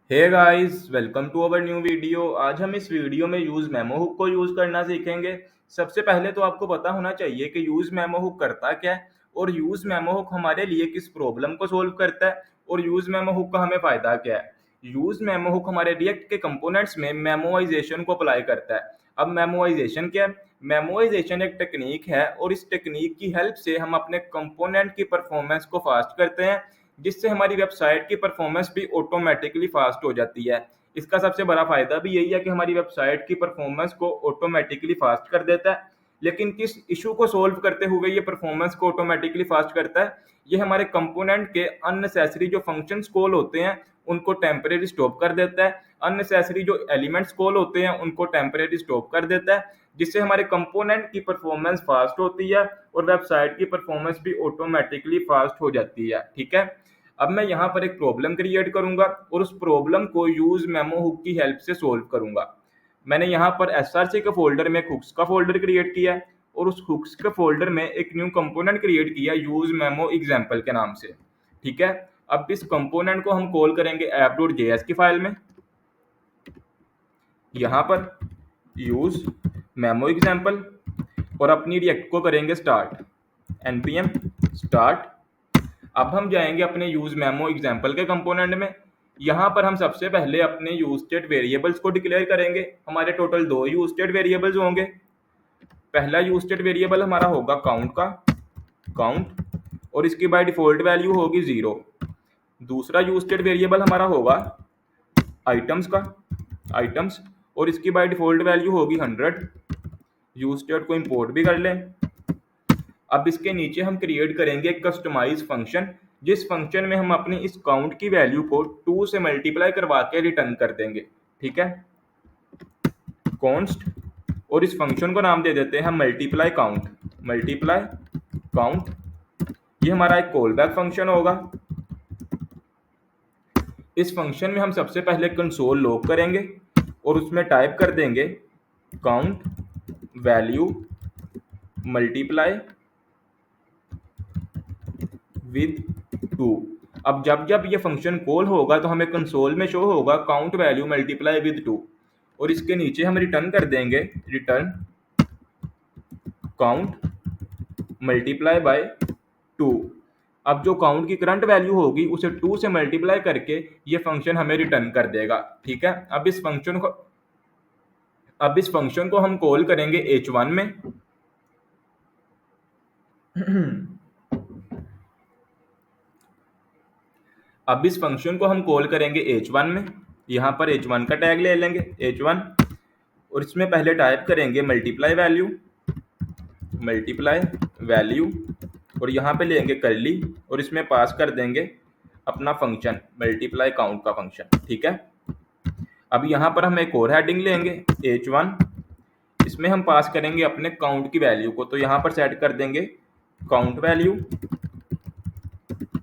Hey guys, welcome to our new video. आज हम इस वीडियो में यूज मेमो हुक को यूज करना सीखेंगे। सबसे पहले तो आपको पता होना चाहिए कि यूज मेमो हुक करता क्या है और यूज मेमो हुक हमारे लिए किस प्रॉब्लम को सोल्व करता है और यूज मेमो हुक का हमें फायदा क्या है। यूज मेमो हुक हमारे रिएक्ट के कंपोनेंट्स में मेमोइजेशन को अप्लाई करता है। अब मेमोइजेशन क्या है? मेमोइजेशन एक टेक्निक है और इस टेक्निक की हेल्प से हम अपने कंपोनेंट की परफॉर्मेंस को फास्ट करते हैं, जिससे हमारी वेबसाइट की परफॉर्मेंस भी ऑटोमेटिकली फास्ट हो जाती है। इसका सबसे बड़ा फायदा भी यही है कि हमारी वेबसाइट की परफॉर्मेंस को ऑटोमेटिकली फास्ट कर देता है। लेकिन किस इशू को सोल्व करते हुए ये परफॉर्मेंस को ऑटोमेटिकली फास्ट करता है? ये हमारे कंपोनेंट के अननेसेसरी जो फंक्शंस कॉल होते हैं उनको टेम्परेरी स्टॉप कर देता है। अननेसेसरी जो एलिमेंट्स कॉल होते हैं उनको टेम्परेरी स्टॉप कर देता है, जिससे हमारे कंपोनेंट की परफॉर्मेंस फास्ट होती है और वेबसाइट की परफॉर्मेंस भी ऑटोमेटिकली फास्ट हो जाती है। ठीक है। अब मैं यहाँ पर एक प्रॉब्लम क्रिएट करूंगा और उस प्रॉब्लम को यूज मेमो हुक की हेल्प से सोल्व करूंगा। मैंने यहाँ पर एसआरसी के फोल्डर में हुक्स का फोल्डर क्रिएट किया है और उस हुक्स के फोल्डर में एक न्यू कंपोनेंट क्रिएट किया यूज मेमो एग्जाम्पल के नाम से। ठीक है। अब इस कंपोनेंट को हम कॉल करेंगे app.js की फाइल में। यहाँ पर यूज मेमो एग्जाम्पल और अपनी रिएक्ट को करेंगे स्टार्ट, npm स्टार्ट। अब हम जाएंगे अपने यूज मेमो एग्जाम्पल के कंपोनेंट में। यहाँ पर हम सबसे पहले अपने यूज स्टेट वेरिएबल्स को डिक्लेयर करेंगे। हमारे टोटल दो यूज स्टेट वेरिएबल्स होंगे। पहला यूज स्टेट वेरिएबल हमारा होगा काउंट का, काउंट, और इसकी बाय डिफॉल्ट वैल्यू होगी 0। दूसरा यूज स्टेट वेरिएबल हमारा होगा आइटम्स का, आइटम्स, और इसकी बाय डिफॉल्ट वैल्यू होगी 100। यूज स्टेट को इंपोर्ट भी कर लें। अब इसके नीचे हम क्रिएट करेंगे कस्टमाइज फंक्शन, जिस फंक्शन में हम अपनी इस काउंट की वैल्यू को 2 से मल्टीप्लाई करवा के रिटर्न कर देंगे। ठीक है, कॉन्स्ट, और इस फंक्शन को नाम दे देते हैं मल्टीप्लाई काउंट, मल्टीप्लाई काउंट। ये हमारा एक कॉल बैक फंक्शन होगा। इस फंक्शन में हम सबसे पहले कंसोल लॉग करेंगे और उसमें टाइप कर देंगे काउंट वैल्यू मल्टीप्लाई विद 2। अब जब जब ये फंक्शन कॉल होगा तो हमें कंसोल में शो होगा काउंट वैल्यू मल्टीप्लाई विद 2, और इसके नीचे हम रिटर्न कर देंगे रिटर्न काउंट मल्टीप्लाई बाय 2। अब जो काउंट की करंट वैल्यू होगी उसे 2 से मल्टीप्लाई करके ये फंक्शन हमें रिटर्न कर देगा। ठीक है। अब इस फंक्शन को हम कॉल करेंगे h1 में। अब इस फंक्शन को हम कॉल करेंगे h1 में। यहाँ पर h1 का टैग ले लेंगे h1, और इसमें पहले टाइप करेंगे मल्टीप्लाई वैल्यू, मल्टीप्लाई वैल्यू, और यहाँ पे लेंगे करली और इसमें पास कर देंगे अपना फंक्शन मल्टीप्लाई काउंट का फंक्शन। ठीक है। अब यहाँ पर हम एक और हेडिंग लेंगे h1, इसमें हम पास करेंगे अपने काउंट की वैल्यू को। तो यहाँ पर सेट कर देंगे काउंट वैल्यू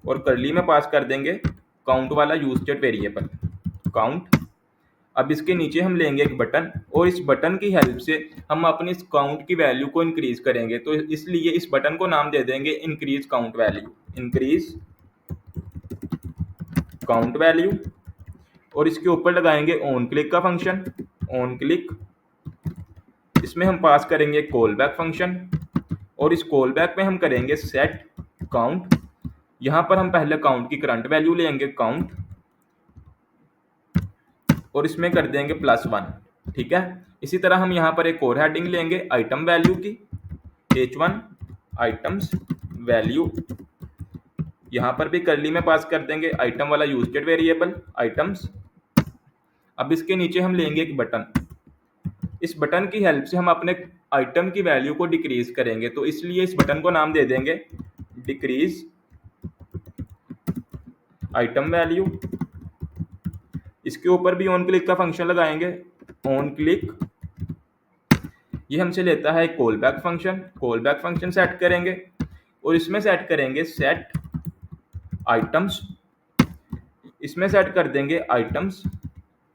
और करली में पास कर देंगे काउंट वाला यूज स्टेट वेरिएबल काउंट। अब इसके नीचे हम लेंगे एक बटन और इस बटन की हेल्प से हम अपनी इस काउंट की वैल्यू को इंक्रीज करेंगे। तो इसलिए इस बटन को नाम दे देंगे increase count value, increase count value, और इसके ऊपर लगाएंगे ऑन क्लिक का फंक्शन, ऑन क्लिक। इसमें हम पास करेंगे कॉल बैक फंक्शन और इस कॉल बैक में हम करेंगे सेट काउंट। यहाँ पर हम पहले काउंट की करंट वैल्यू लेंगे काउंट और इसमें कर देंगे +1। ठीक है। इसी तरह हम यहाँ पर एक और हेडिंग लेंगे आइटम वैल्यू की h1 आइटम्स वैल्यू। यहाँ पर भी करली में पास कर देंगे आइटम वाला यूज स्टेट वेरिएबल आइटम्स। अब इसके नीचे हम लेंगे एक बटन। इस बटन की हेल्प से हम अपने आइटम की वैल्यू को डिक्रीज करेंगे। तो इसलिए इस बटन को नाम दे देंगे डिक्रीज आइटम वैल्यू। इसके ऊपर भी ऑन क्लिक का फंक्शन लगाएंगे ऑन क्लिक। ये हमसे लेता है call back function, call back function set करेंगे और इसमें सेट करेंगे सेट आइटम्स। इसमें सेट कर देंगे आइटम्स,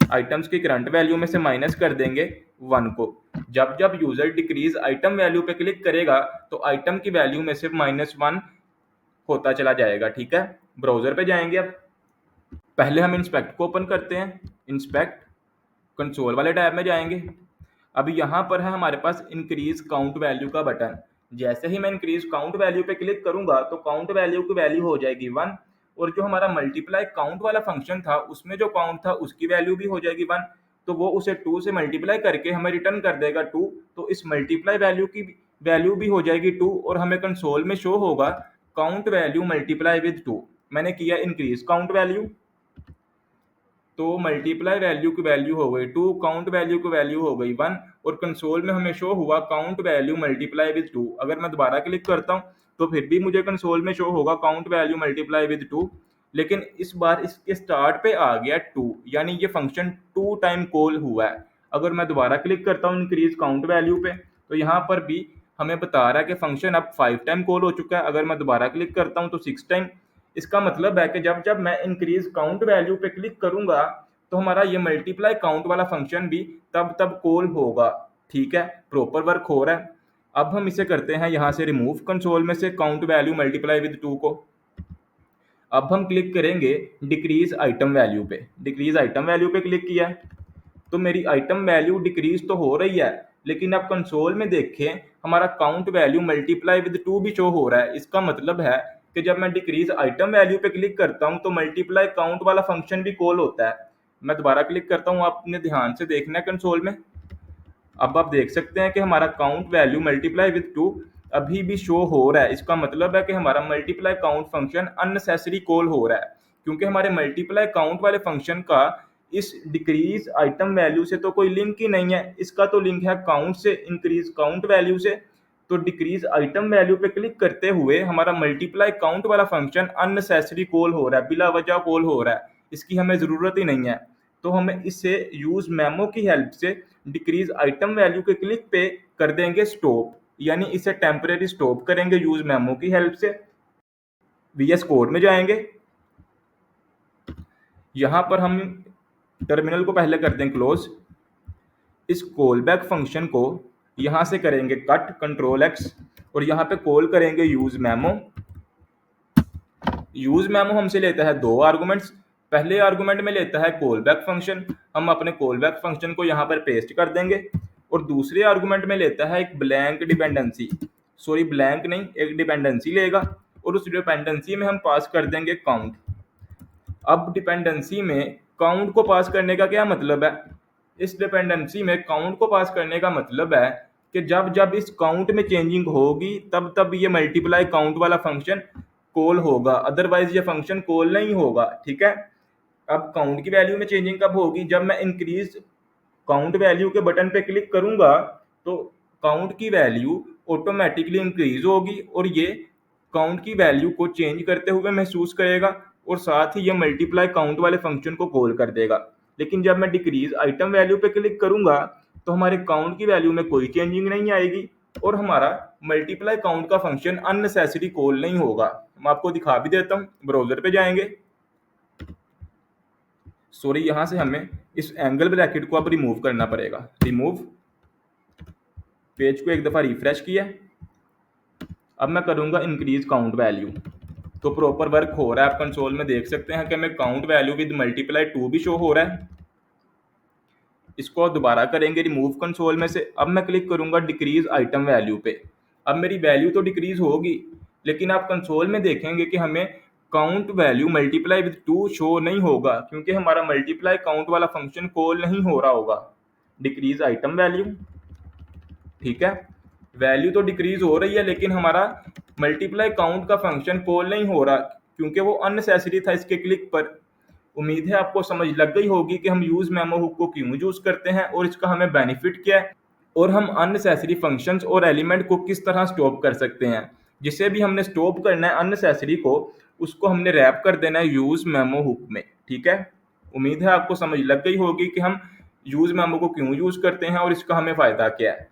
आइटम्स की करंट वैल्यू में से माइनस कर देंगे 1 को। जब जब यूजर डिक्रीज आइटम वैल्यू पे क्लिक करेगा तो आइटम की वैल्यू में से -1 होता चला जाएगा। ठीक है। ब्राउजर पे जाएंगे अब पहले हम इंस्पेक्ट को ओपन करते हैं, इंस्पेक्ट कंसोल वाले टैब में जाएंगे। अब यहाँ पर है हमारे पास इंक्रीज काउंट वैल्यू का बटन। जैसे ही मैं इंक्रीज काउंट वैल्यू पे क्लिक करूंगा तो काउंट वैल्यू की वैल्यू हो जाएगी 1, और जो हमारा मल्टीप्लाई काउंट वाला फंक्शन था उसमें जो काउंट था उसकी वैल्यू भी हो जाएगी 1, तो वो उसे 2 से मल्टीप्लाई करके हमें रिटर्न कर देगा 2। तो इस मल्टीप्लाई वैल्यू की वैल्यू भी हो जाएगी 2 और हमें कंसोल में शो होगा काउंट वैल्यू मल्टीप्लाई विद 2। मैंने किया इंक्रीज काउंट वैल्यू, तो मल्टीप्लाई वैल्यू की वैल्यू हो गई 2, काउंट वैल्यू की वैल्यू हो गई 1, और कंसोल में हमें शो हुआ काउंट वैल्यू मल्टीप्लाई विद 2। अगर मैं दोबारा क्लिक करता हूँ तो फिर भी मुझे कंसोल में शो होगा काउंट वैल्यू मल्टीप्लाई विद 2, लेकिन इस बार इसके स्टार्ट पे आ गया 2, यानी ये फंक्शन 2 टाइम कॉल हुआ है। अगर मैं दोबारा क्लिक करता हूँ इंक्रीज काउंट वैल्यू पे तो यहाँ पर भी हमें बता रहा है कि फंक्शन अब 5 टाइम कॉल हो चुका है। अगर मैं दोबारा क्लिक करता हूँ तो 6 टाइम। इसका मतलब है कि जब जब मैं इंक्रीज काउंट वैल्यू पे क्लिक करूंगा तो हमारा ये मल्टीप्लाई काउंट वाला फंक्शन भी तब तब कॉल होगा। ठीक है, प्रॉपर वर्क हो रहा है। अब हम इसे करते हैं यहाँ से रिमूव कंसोल में से काउंट वैल्यू मल्टीप्लाई विद 2 को। अब हम क्लिक करेंगे डिक्रीज आइटम वैल्यू पे। डिक्रीज आइटम वैल्यू पे क्लिक किया है तो मेरी आइटम वैल्यू डिक्रीज तो हो रही है, लेकिन अब कंसोल में देखें हमारा काउंट वैल्यू मल्टीप्लाई विद 2 भी शो हो रहा है। इसका मतलब है कि जब मैं डिक्रीज आइटम वैल्यू पे क्लिक करता हूं तो मल्टीप्लाई काउंट वाला फंक्शन भी कॉल होता है। मैं दोबारा क्लिक करता हूं, आपने ध्यान से देखना है कंसोल में। अब आप देख सकते हैं कि हमारा काउंट वैल्यू मल्टीप्लाई विद 2 अभी भी शो हो रहा है। इसका मतलब है कि हमारा multiply count function unnecessary call हो रहा है, क्योंकि हमारे मल्टीप्लाई काउंट वाले फंक्शन का इस डिक्रीज आइटम वैल्यू से तो कोई लिंक ही नहीं है। इसका तो लिंक है काउंट से, इंक्रीज काउंट वैल्यू से। तो डिक्रीज आइटम वैल्यू पे क्लिक करते हुए हमारा मल्टीप्लाई काउंट वाला फंक्शन अननेसेसरी कॉल हो रहा है, बिला वजह कॉल हो रहा है। इसकी हमें ज़रूरत ही नहीं है। तो हमें इसे यूज मेमो की हेल्प से डिक्रीज आइटम वैल्यू के क्लिक पे कर देंगे स्टॉप, यानी इसे टेम्परेरी स्टॉप करेंगे यूज मेमो की हेल्प से। VS कोड में जाएंगे, यहाँ पर हम टर्मिनल को पहले कर दें क्लोज। इस कॉल बैक फंक्शन को यहाँ से करेंगे कट, कंट्रोल एक्स, और यहाँ पे कॉल करेंगे यूज मेमो। यूज मेमो हमसे लेता है 2 आर्गुमेंट्स। पहले आर्गुमेंट में लेता है कॉल बैक फंक्शन, हम अपने कॉल बैक फंक्शन को यहाँ पर पेस्ट कर देंगे, और दूसरे आर्गुमेंट में लेता है एक ब्लैंक डिपेंडेंसी, सॉरी ब्लैंक नहीं, एक डिपेंडेंसी लेगा, और उस डिपेंडेंसी में हम पास कर देंगे काउंट। अब डिपेंडेंसी में काउंट को पास करने का क्या मतलब है? इस डिपेंडेंसी में काउंट को पास करने का मतलब है कि जब जब इस काउंट में चेंजिंग होगी तब तब ये मल्टीप्लाई काउंट वाला फंक्शन कॉल होगा, अदरवाइज ये फंक्शन कॉल नहीं होगा। ठीक है, अब काउंट की वैल्यू में चेंजिंग कब होगी? जब मैं इंक्रीज काउंट वैल्यू के बटन पे क्लिक करूंगा तो काउंट की वैल्यू ऑटोमेटिकली इंक्रीज होगी, और ये काउंट की वैल्यू को चेंज करते हुए महसूस करेगा, और साथ ही ये मल्टीप्लाई काउंट वाले फंक्शन को कॉल कर देगा। लेकिन जब मैं डिक्रीज आइटम वैल्यू पे क्लिक करूंगा तो हमारे काउंट की वैल्यू में कोई चेंजिंग नहीं आएगी, और हमारा मल्टीप्लाई काउंट का फंक्शन अननेसेसरी कॉल नहीं होगा। मैं आपको दिखा भी देता हूँ, ब्राउजर पे जाएंगे। सॉरी, यहाँ से हमें इस एंगल ब्रैकेट को अब रिमूव करना पड़ेगा। रिमूव, पेज को एक दफ़ा रिफ्रेश किया। अब मैं करूँगा इंक्रीज काउंट वैल्यू, तो प्रॉपर वर्क हो रहा है। आप कंसोल में देख सकते हैं कि हमें काउंट वैल्यू विद मल्टीप्लाई 2 भी शो हो रहा है। इसको दोबारा करेंगे रिमूव कंसोल में से। अब मैं क्लिक करूँगा डिक्रीज आइटम वैल्यू पे। अब मेरी वैल्यू तो डिक्रीज होगी, लेकिन आप कंसोल में देखेंगे कि हमें count value multiply with 2 show नहीं होगा, क्योंकि हमारा मल्टीप्लाई काउंट वाला फंक्शन कॉल नहीं हो रहा होगा। डिक्रीज आइटम वैल्यू, ठीक है, वैल्यू तो डिक्रीज हो रही है लेकिन हमारा मल्टीप्लाई काउंट का फंक्शन कॉल नहीं हो रहा, क्योंकि वो अननेसेसरी था इसके क्लिक पर। उम्मीद है आपको समझ लग गई होगी कि हम यूज मेमो हुक को क्यों यूज करते हैं और इसका हमें बेनिफिट क्या है, और हम अननेसेसरी फंक्शंस और एलिमेंट को किस तरह स्टॉप कर सकते हैं। जिसे भी हमने स्टॉप करना है अननेसेसरी को, उसको हमने रैप कर देना है यूज मेमो हुक में। ठीक है, उम्मीद है आपको समझ लग गई होगी कि हम यूज मेमो को क्यों यूज करते हैं और इसका हमें फायदा क्या है।